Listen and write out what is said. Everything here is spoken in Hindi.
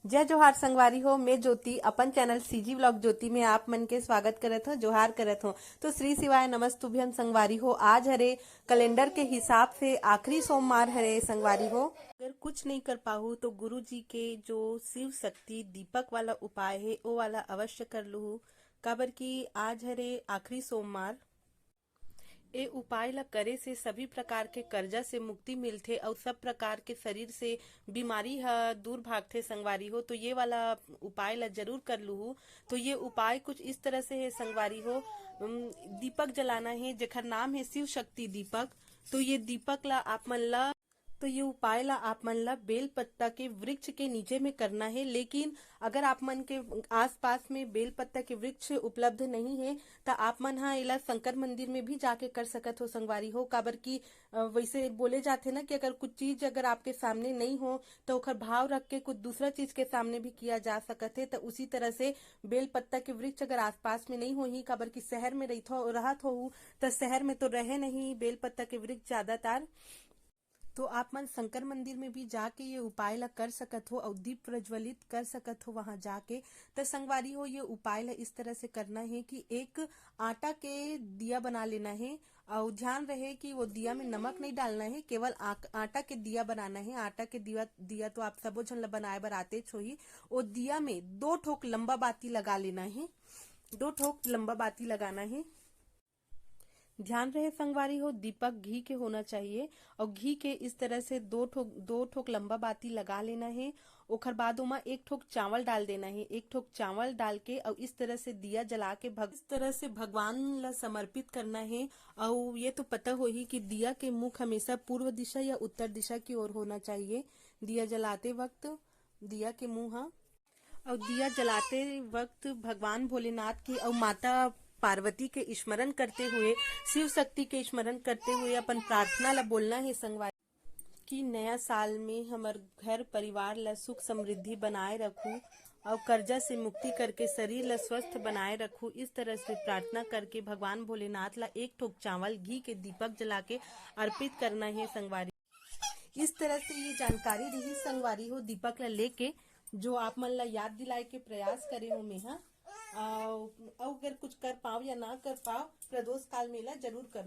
जय जोहार संगवारी हो। मैं ज्योति अपन चैनल सीजी व्लॉग ज्योति में आप मन के स्वागत करत हो, जोहार करत हो। तो श्री शिवाय नमस्तुभ्यम संगवारी हो। आज हरे कैलेंडर के हिसाब से आखिरी सोमवार हरे संगवारी हो। अगर कुछ नहीं कर पाहू तो गुरु जी के जो शिव शक्ति दीपक वाला उपाय है वो वाला अवश्य कर लू। काबर की आज हरे आखिरी सोमवार ए उपाय ला करे से सभी प्रकार के कर्जा से मुक्ति मिलथे और सब प्रकार के शरीर से बीमारी ह दूर भागथे संगवारी हो। तो ये वाला उपाय ला जरूर कर लू। तो ये उपाय कुछ इस तरह से है संगवारी हो। दीपक जलाना है जेकर नाम है शिव शक्ति दीपक। तो ये दीपक ला आप मन ला तो ये उपाय ला आप मन ला बेल पत्ता के वृक्ष के नीचे में करना है। लेकिन अगर आप मन के आसपास में बेल पत्ता के वृक्ष उपलब्ध नहीं है तो आप मन हा इला शंकर मंदिर में भी जाके कर सकत हो संगवारी हो। काबर की वैसे बोले जाते ना कि अगर कुछ चीज अगर आपके सामने नहीं हो तो ओकर भाव रख के कुछ दूसरा चीज के सामने भी किया जा सकत है। तो उसी तरह से बेल पत्ता के वृक्ष अगर आसपास में नहीं हो ही, काबर की शहर में रहत हो तो शहर में तो रहे नहीं बेल पत्ता के वृक्ष ज्यादातर। तो आप मन शंकर मंदिर में भी जाके ये उपाय ला कर सकत हो और दीप प्रज्वलित कर सकत हो वहां जाके। तो संगवारी हो ये उपाय ला इस तरह से करना है कि एक आटा के दिया बना लेना है और ध्यान रहे कि वो दिया में नमक नहीं डालना है, केवल आटा के दिया बनाना है। आटा के दिया तो आप सबो झन ला बनाए बर आते छो ही। वो दिया में 2 ठोक लंबा बाती लगा लेना है, 2 ठोक लंबा बाती लगाना है। ध्यान रहे संगवारी हो दीपक घी के होना चाहिए और घी के इस तरह से 2 ठोक लंबा बाती लगा लेना है। ओकर बाद ओमा 1 ठोक चावल डाल देना है, 1 ठोक चावल डाल के और इस तरह से दिया जला के इस तरह से भगवान ला समर्पित करना है। और ये तो पता हो ही कि दिया के मुख हमेशा पूर्व दिशा या उत्तर दिशा की ओर होना चाहिए दिया जलाते वक्त। दिया के मुंह और दिया जलाते वक्त भगवान भोलेनाथ की और माता पार्वती के स्मरण करते हुए, शिव शक्ति के स्मरण करते हुए अपन प्रार्थना ला बोलना है संगवारी कि नया साल में हमार घर परिवार ला सुख समृद्धि बनाए रखू और कर्जा से मुक्ति करके शरीर ला स्वस्थ बनाए रखू। इस तरह से प्रार्थना करके भगवान भोलेनाथ ला 1 ठोक चावल घी के दीपक जला के अर्पित करना है संगवारी। इस तरह से ये जानकारी रही संगवारी हो दीपक ला लेके जो आप मन ला याद दिलाए के प्रयास करे हो। मैं अगर कुछ कर पाओ या ना कर पाओ प्रदोष काल मेला जरूर कर